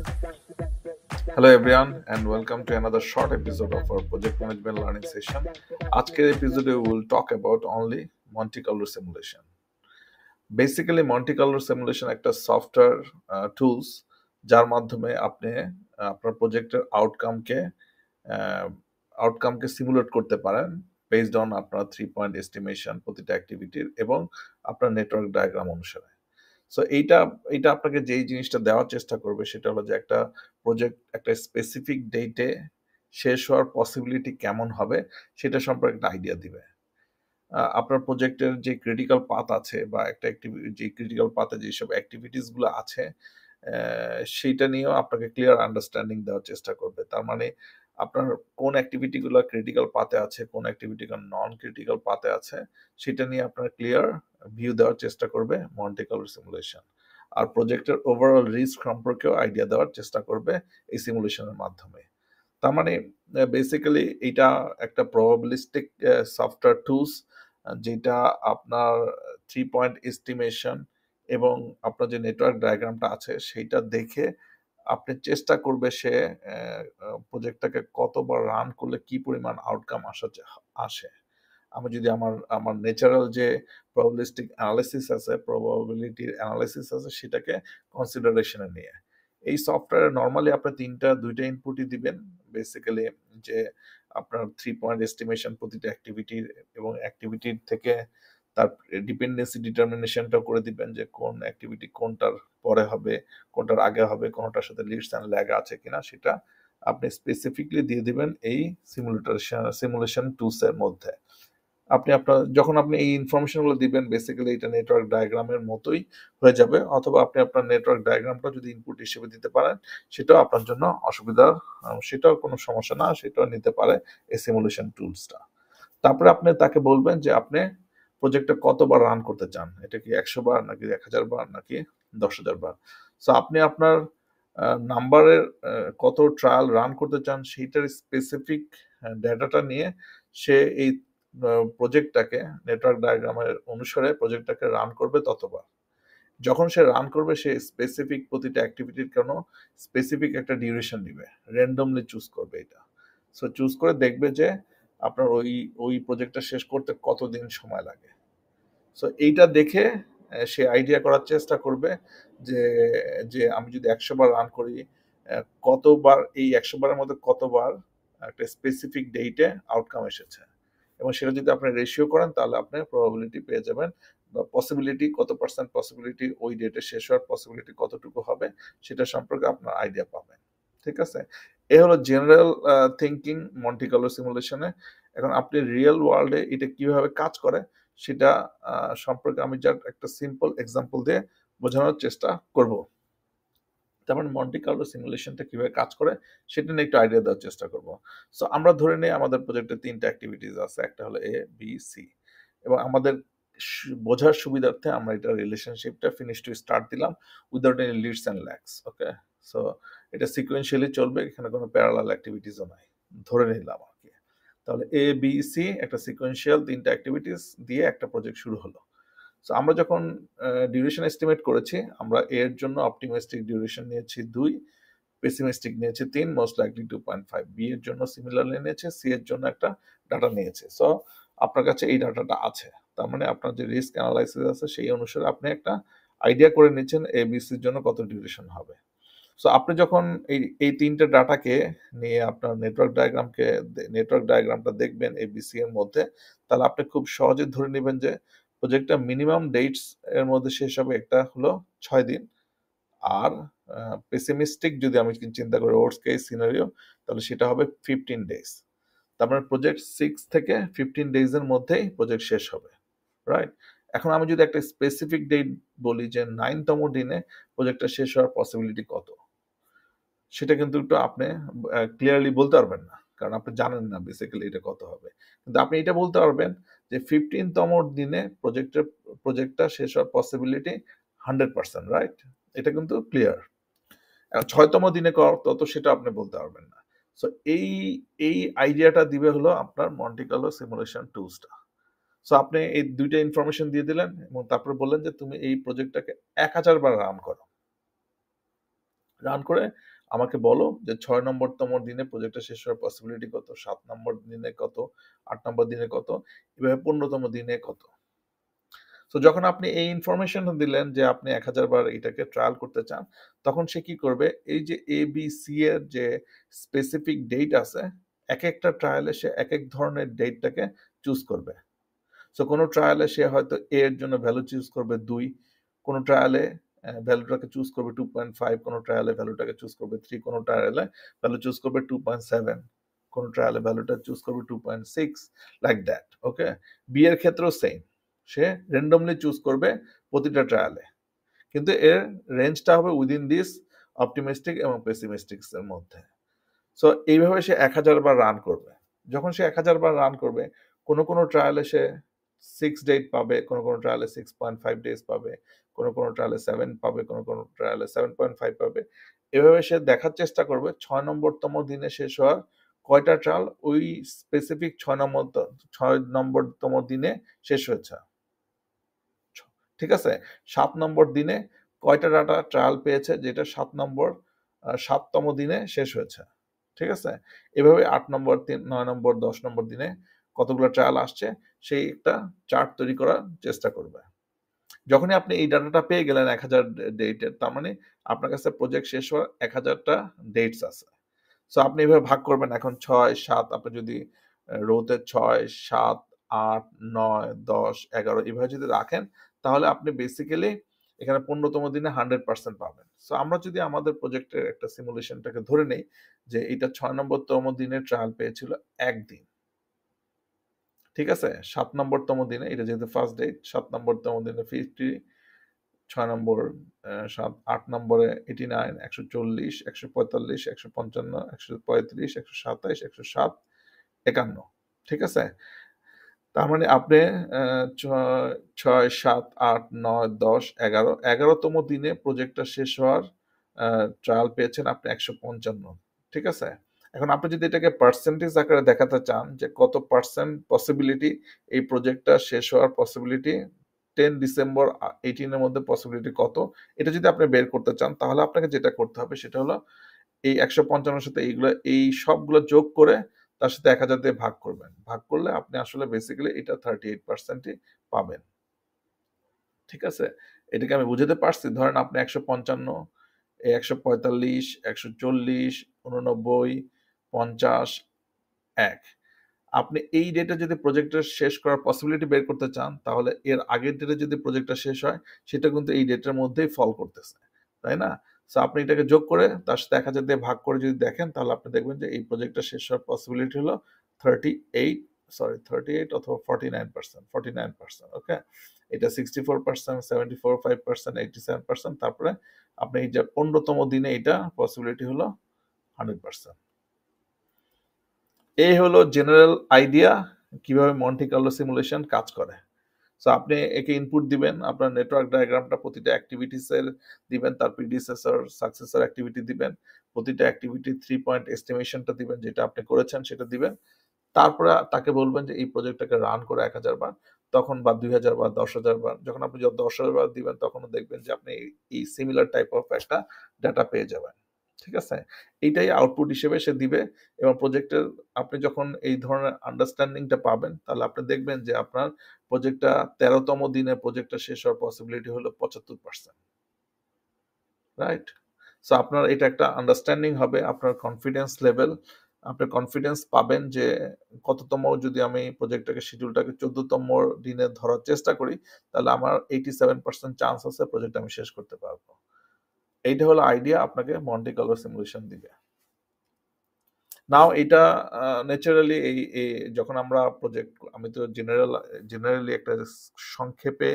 Hello everyone and welcome to another short episode of our project management learning session. আজকের এপিসোডে we will talk about only Monte Carlo simulation. Basically Monte Carlo simulation একটা software tools যার মাধ্যমে আপনি আপনার প্রজেক্টের আউটকামকে simulate করতে পারেন বেসড অন আপনার 3 পয়েন্ট এস্টিমেশন প্রতিটা অ্যাক্টিভিটির এবং আপনার নেটওয়ার্ক ডায়াগ্রাম অনুসারে। সো এইটা আপনাকে যেই জিনিসটা দেওয়ার চেষ্টা করবে সেটা হলো যে একটা প্রজেক্ট একটা স্পেসিফিক ডেটে শেষ হওয়ার পসিবিলিটি কেমন হবে সেটা সম্পর্কে একটা আইডিয়া দিবে। আপনার প্রজেক্টের যে ক্রিটিক্যাল পাথ আছে বা একটা যে ক্রিটিক্যাল পাথে যেসব অ্যাক্টিভিটিস গুলো আছে সেইটা নিয়েও আপনাকে ক্লিয়ার আন্ডারস্ট্যান্ডিং দেওয়ার চেষ্টা করবে। তার মানে আপনার কোন অ্যাক্টিভিটি গুলো ক্রিটিক্যাল পাথে আছে, কোন অ্যাক্টিভিটি নন ক্রিটিক্যাল পাথে আছে সেটা নিয়ে আপনার ক্লিয়ার ভিউ দেওয়ার চেষ্টা করবে মন্টি কার্লো সিমুলেশন। আর প্রজেক্টের ওভারঅল রিস্ক সম্পর্কেও আইডিয়া দেওয়ার চেষ্টা করবে এই সিমুলেশনের মাধ্যমে। তার মানে বেসিক্যালি এটা একটা প্রবাবিলিস্টিক সফটওয়্যার টুলস যেটা আপনার 3 পয়েন্ট এস্টিমেশন এবং আপনার যে নেটওয়ার্ক ডায়াগ্রামটা আছে সেইটা দেখে আপনি চেষ্টা করবে সে প্রজেক্টটাকে কতবার রান করলে কি পরিমাণ আউটকাম আসে। আমি যদি আমার আমার ন্যাচারাল যে প্রবাবিলিটির অ্যানালাইসিস আছে সেটাকে কনসিডারেশনে নিয়ে এই সফটওয়্যারে নর্মালি আপনি দুইটা ইনপুটই দিবেন। বেসিক্যালি যে আপনার 3 পয়েন্ট এস্টিমেশন প্রতিটা অ্যাক্টিভিটির এবং অ্যাক্টিভিটির থেকে তার ডিপেন্ডেন্সি ডিটারমিনেশনটা করে দিবেন যে কোন অ্যাক্টিভিটি কোনটার পরে হবে, কোনটার আগে হবে, কোনটার সাথে লিডস অ্যান্ড ল্যাগ আছে কিনা সেটা আপনি স্পেসিফিকলি দিয়ে দিবেন এই সিমুলেশন টুলস এর মধ্যে। যখন আপনি এই ইনফরমেশনগুলো দিবেন বেসিক্যালি এটা নেটওয়ার্ক ডায়াগ্রামের মতোই হয়ে যাবে, অথবা আপনি আপনার নেটওয়ার্ক ডায়াগ্রামটা যদি ইনপুট হিসেবে দিতে পারেন সেটাও আপনার জন্য সেটাও কোনো সমস্যা না, সেটাও নিতে পারে এই সিমুলেশন টুলসটা। তারপরে আপনি তাকে বলবেন যে আপনি প্রজেক্টটা কতবার রান করতে চান, এটা কি 100 বার নাকি 1000 বার নাকি 10,000 বার। সো আপনি আপনার নাম্বারের কত ট্রায়াল রান করতে চান সেইটার স্পেসিফিক ডেটাটা নিয়ে সে এই প্রজেক্টটাকে নেটওয়ার্ক ডায়াগ্রামের অনুসারে প্রজেক্টটাকে রান করবে ততবার। যখন সে রান করবে সে স্পেসিফিক প্রতিটা অ্যাক্টিভিটির জন্য স্পেসিফিক একটা ডিউরেশন দিবে, র্যান্ডমলি চুজ করবে এটা। সো চুজ করে দেখবে যে আপনার ওই প্রজেক্টটা শেষ করতে কতদিন সময় লাগে। সো এইটা দেখে সে আইডিয়া করার চেষ্টা করবে যে যে আমি যদি 100 বার রান করি কতবার এই 100 বারের মধ্যে কতবার একটা স্পেসিফিক ডেটে আউটকাম এসেছে, এবং সেটা যদি আপনি রেশিও করেন তাহলে আপনি প্রবাবিলিটি পেয়ে যাবেন বা পসিবিলিটি কত পার্সেন্ট পসিবিলিটি ওই ডেটে শেষ হওয়ার পসিবিলিটি কতটুকু হবে সেটা সম্পর্কে আপনার আইডিয়া পাবেন। ঠিক আছে, এ হলো জেনারেল থিঙ্কিং মন্টি কার্লো সিমুলেশনে। এখন আপনি রিয়েল ওয়ার্ল্ডে এটা কিভাবে কাজ করে সেটা সম্পর্কে আমি জাস্ট একটা সিম্পল এক্সাম্পল দিয়ে বোঝানোর চেষ্টা করব। তার মানে মন্টি কার্লো সিমুলেশনটা কিভাবে কাজ করে সেটা নিয়ে একটু আইডিয়া দেওয়ার চেষ্টা করব। সো আমরা ধরে নিই আমাদের প্রজেক্টে 3টা অ্যাক্টিভিটিস আছে, একটা হলো এ বি সি, এবং আমাদের বোঝার সুবিধার্থে আমরা এটা রিলেশনশিপটা ফিনিশ টু স্টার্ট দিলাম without any leads and lags. Okay, so এটা সিকোয়েন্সিয়ালি চলবে, এখানে কোনো প্যারালাল অ্যাক্টিভিটিসও নাই, ধরে নিলাম আর কি। তাহলে এ বি সি একটা সিকোয়েন্সিয়াল 3টা অ্যাক্টিভিটিস দিয়ে একটা প্রজেক্ট শুরু হলো। সো আমরা যখন ডিউরেশন এস্টিমেট করেছি আমরা এর জন্য অপটিমিস্টিক ডিউরেশন নিয়েছি 2, পেসিমিস্টিক নিয়েছি 3, মোস্ট লাইকলি 2.5, বি এর জন্য সিমিলারলি নিয়েছে, সি এর জন্য একটা ডাটা নিয়েছে। সো আপনার কাছে এই ডাটাটা আছে, তার মানে আপনার যে রিস্ক অ্যানালাইসিস আছে সেই অনুসারে আপনি একটা আইডিয়া করে নিচ্ছেন এ বি সির জন্য কত ডিউরেশন হবে। সো আপনি যখন এই 3টে ডাটাকে নিয়ে আপনার নেটওয়ার্ক ডায়াগ্রামটা দেখবেন এবিসি এর মধ্যে, তাহলে আপনি খুব সহজে ধরে নেবেন যে প্রজেক্টটা মিনিমাম ডেটস এর মধ্যে শেষ হবে একটা হলো 6 দিন, আর পেসিমিস্টিক যদি আমি চিন্তা করি ওয়ার্স্ট কেস সিনারিও তাহলে সেটা হবে 15 ডেজ। তার মানে প্রজেক্ট 6 থেকে 15 ডেজ এর মধ্যেই প্রজেক্ট শেষ হবে, রাইট? এখন আমি যদি একটা স্পেসিফিক ডেট বলি যে 9তম দিনে প্রজেক্টটা শেষ হওয়ার পসিবিলিটি কত, সেটা কিন্তু একটু আপনি ক্লিয়ারলি বলতে পারবেন না, কারণ আপনি জানেন না বেসিক্যালি এটা কত হবে। কিন্তু আপনি এটা বলতে পারবেন যে 15তম দিনে প্রজেক্টটা শেষ হওয়ার পসিবিলিটি 100%, রাইট? এটা কিন্তু ক্লিয়ার। 6তম দিনে কত সেটা আপনি বলতে পারবেন না। সো এই এই আইডিয়াটা দিবে হলো আপনার মন্টি কার্লো সিমুলেশন টুলসটা। সো আপনি এই দুইটা ইনফরমেশন দিয়ে দিলেন এবং তারপরে বললেন যে তুমি এই প্রজেক্টটাকে 1000 বার রান করো। রান করে আমাকে বলো যে 6 নম্বরতম দিনে প্রজেক্টটা শেষ হওয়ার পসিবিলিটি কত, 7 নম্বর দিনে কত, 8 নম্বর দিনে কত, এভাবে 15তম দিনে কত। তো যখন আপনি এই ইনফরমেশন দিলেন যে আপনি 1000 বার এটাকে ট্রায়াল করতে চান, তখন সে কি করবে, এই যে এ বি সি এর যে স্পেসিফিক ডেট আছে, এক একটা ট্রায়ালে সে এক এক ধরনের ডেটটাকে চুজ করবে। সো কোনো ট্রায়ালে সে হয়তো এ এর জন্য ভ্যালু চুজ করবে 2, কোনো ট্রায়ালে ভ্যালুটাকে চুজ করবে 2.5, কোনো ট্রায়ালে ভ্যালুটাকে চুজ করবে 3, কোনো ট্রায়ালে ভ্যালু চুজ করবে 2.7, কোনো ট্রায়ালে ভ্যালুটা চুজ করবে 2.6, লাইক দ্যাট। ওকে, বি এর ক্ষেত্রেও সেম, সে র্যান্ডমলি চুজ করবে প্রতিটা ট্রায়ালে, কিন্তু এর রেঞ্জটা হবে উইদিন দিস অপটিমিস্টিক এবং পেসিমিস্টিক্স এর মধ্যে। সো এইভাবে সে 1000 বার রান করবে। যখন সে 1000 বার রান করবে, কোনো কোনো ট্রায়ালে সে 6 ডেট পাবে, কোনো কোনো ট্রায়ালে 6.5 ডেজ পাবে, কোনো কোনো ট্রায়ালে 7 পাবে, কোনো কোনো ট্রায়ালে 7.5 পাবে। এভাবে সে দেখার চেষ্টা করবে 6 নম্বরতম দিনে শেষ হওয়ার কয়টা ট্রায়াল ওই স্পেসিফিক 6 নম্বরতম দিনে শেষ হয়েছে। ঠিক আছে? 7 নম্বর দিনে কয়টা ডাটা ট্রায়াল পেয়েছে যেটা 7তম দিনে শেষ হয়েছে। ঠিক আছে? এভাবে 8 নম্বর, 9 নম্বর, 10 নম্বর দিনে কতগুলো ট্রায়াল আসছে সেই একটা চার্ট তৈরি করার চেষ্টা করবে। যখনই আপনি এই ডাটাটা পেয়ে গেলেন 1000 ডেটের, তার মানে আপনার কাছে প্রজেক্ট শেষ হওয়ার 1000 টা ডেটস আছে। সো আপনি এভাবে ভাগ করবেন এখন 6, 7, আপনি যদি রোতে 6, 7, 8, 9, 10, 11 এভাবে যদি রাখেন, তাহলে আপনি বেসিক্যালি এখানে 15তম দিনে 100% পাবেন। সো আমরা যদি আমাদের প্রজেক্টের একটা সিমুলেশনটাকে ধরে নেই যে এটা 6 নম্বরতম দিনে ট্রায়াল পেয়েছিল 1 দিন। ঠিক আছে? 7 নম্বরতম দিনে, এটা যেহেতু ফার্স্ট ডেট, 7 নম্বরতম দিনে 50, 6 নম্বর 7, 8 নম্বরে 89, 140, 145, 155, 135, 127, 107, 51। ঠিক আছে? তার মানে আপনি 6, 7, 8, 9, 10, 11, 11তম দিনে প্রজেক্টটা শেষ হওয়ার ট্রায়াল পেয়েছেন আপনি 155। ঠিক আছে? এখন আপনি যদি এটাকে পার্সেন্টেজ আকারে দেখাতে চান যে কত পার্সেন্ট পসিবিলিটি এই প্রজেক্টটা শেষ হওয়ার পসিবিলিটি 10 ডিসেম্বর 18 এর মধ্যে পসিবিলিটি কত, এটা যদি আপনি বের করতে চান, তাহলে আপনাকে যেটা করতে হবে সেটা হলো এই 155 সাথে এই সবগুলো যোগ করে তার সাথে 1000 দিয়ে ভাগ করবেন। ভাগ করলে আপনি আসলে বেসিক্যালি এটা 38%ই পাবেন। ঠিক আছে? এটাকে আমি বুঝাতে পারছি? ধরেন আপনি 155, 145, 140, 89, 50, 1। আপনি এই ডেটে যদি প্রজেক্টটা শেষ করার পসিবিলিটি বের করতে চান, তাহলে এর আগের ডেটে যদি প্রজেক্টটা শেষ হয়, সেটা কিন্তু এই ডেটের মধ্যেই ফল করতেছে। তাই না? সো আপনি এটাকে যোগ করে তার সাথে 1000 দিয়ে ভাগ করে যদি দেখেন, তাহলে আপনি দেখবেন যে এই প্রজেক্টটা শেষ হওয়ার পসিবিলিটি হলো 38, 38 অথবা 49%, 49%, ওকে? এটা 64%, 74, 5%, 87%, তারপরে আপনি এই যে 15তম দিনে এটা পসিবিলিটি হলো 100%। এই হলো জেনারেল আইডিয়া কিভাবে মন্টি কার্লো সিমুলেশন কাজ করে। সো আপনি একে ইনপুট দিবেন, আপনার নেটওয়ার্ক ডায়াগ্রামটা প্রতিটা অ্যাক্টিভিটিস এর দিবেন, তার প্রিডিসেসর, সাকসেসর অ্যাক্টিভিটি দিবেন, প্রতিটা অ্যাক্টিভিটি 3 পয়েন্ট এস্টিমেশনটা দিবেন, যেটা আপনি করেছেন সেটা দিবেন। তারপরে তাকে বলবেন যে এই প্রজেক্টটাকে রান করে 1000 বার, তখন বা 2000 বার, 10,000 বার। যখন আপনি 10,000 বার দিবেন, তখনও দেখবেন যে আপনি এই সিমিলার টাইপ অফ একটা ডাটা পেয়ে যাবেন। ঠিক আছে? এইটাই আউটপুট হিসেবে সে দিবে, এবং প্রজেক্টের আপনি যখন এই ধরনের আন্ডারস্ট্যান্ডিংটা পাবেন, তাহলে আপনি দেখবেন যে আপনার প্রজেক্টটা 13তম দিনে প্রজেক্টটা শেষ হওয়ার পসিবিলিটি হলো 75%। রাইট? সো আপনার এটা একটা আন্ডারস্ট্যান্ডিং হবে, আপনার কনফিডেন্স লেভেল, আপনি কনফিডেন্স পাবেন যে কততম, যদি আমি প্রজেক্টটাকে শিডিউলটাকে 14তম দিনে ধরার চেষ্টা করি, তাহলে আমার 87% চান্স আছে প্রজেক্ট আমি শেষ করতে পারবো। এইটা হলো আইডিয়া আপনাকে মন্টি কার্লো সিমুলেশন দিবে। নাও এটা ন্যাচারালি যখন আমরা প্রজেক্ট, আমি তো জেনারেলি একটা সংক্ষেপে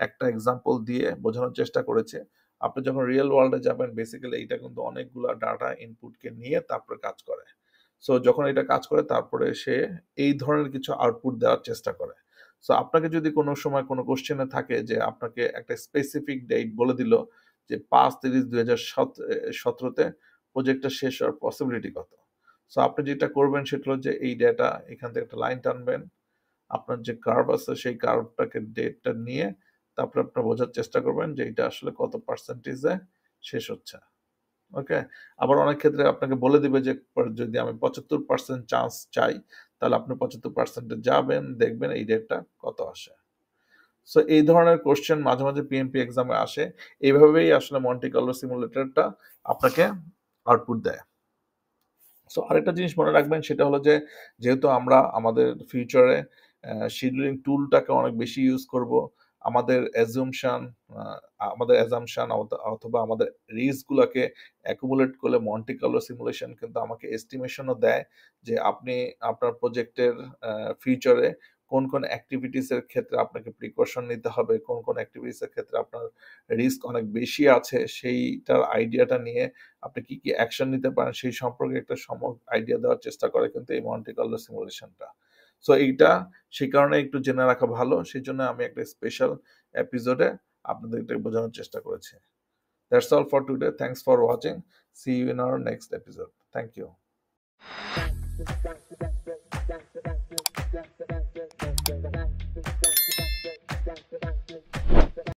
একটা এক্সাম্পল দিয়ে বোঝানোর চেষ্টা করেছি। আপনি যখন রিয়েল ওয়ার্ল্ডে যাবেন, বেসিক্যালি এটা কিন্তু অনেকগুলা ডাটা ইনপুটকে নিয়ে তারপরে কাজ করে। সো যখন এটা কাজ করে, তারপরে সে এই ধরনের কিছু আউটপুট দেওয়ার চেষ্টা করে। সো আপনাকে যদি কোনো সময় কোনো কোশ্চেনে থাকে যে আপনাকে একটা স্পেসিফিক ডেট বলে দিল যে 5/30/2017 প্রজেক্টটা শেষ হওয়ার পসিবিলিটি কত, সো আপনি যেটা করবেন সেটা হলো যে এই ডেটা এখান থেকে একটা লাইন টানবেন, আপনার যে কার্ভ আছে সেই কার্ভটাকে ডেটটা নিয়ে তারপরে আপনার বোঝার চেষ্টা করবেন যে এটা আসলে কত পার্সেন্টেজে শেষ হচ্ছে। ওকে? আবার অনেক ক্ষেত্রে আপনাকে বলে দিবে যে যদি আমি 75% চান্স চাই, তাহলে আপনি 75% এ যাবেন, দেখবেন এই রেটটা কত আসে। সো এই ধরনের কোয়েশ্চেন মাঝে, মাঝে পিএমপি এক্সামে আসে। এভাবেই আসলে মন্টি কার্লো সিমুলেটরটা আপনাকে আউটপুট দেয়। সো আরেকটা জিনিস মনে রাখবেন সেটা হলো যে, যেহেতু আমরা আমাদের ফিউচারে শিডিউলিং টুলটাকে অনেক বেশি ইউজ করব, আমাদের অ্যাজাম্পশন আ আমাদের অ্যাজাম্পশন অথবা আমাদের রিস্ক গুলাকে একুমুলেট করলে মন্টি কার্লো সিমুলেশন কিন্তু আমাকে এস্টিমেশনও দেয় যে আপনি আপনার প্রজেক্টের ফিউচারে কোন এক্টিভিটিস এর ক্ষেত্রে আপনাকে প্রিকশন নিতে হবে, কোন এক্টিভিটিস এর ক্ষেত্রে আপনার রিস্ক অনেক বেশি আছে সেইটার আইডিয়াটা নিয়ে আপনি কি অ্যাকশন নিতে পারেন সেই সম্পর্কে একটা আইডিয়া দেওয়ার চেষ্টা করে কিন্তু এই মন্টি কার্লো সিমুলেশনটা। সো এইটা সেই কারণে একটু জেনে রাখা ভালো। সেজন্য আমি একটা স্পেশাল এপিসোডে আপনাদের এটা বোঝানোর চেষ্টা করেছি। That's all for today. Thanks for watching. See you in our next episode. Thank you.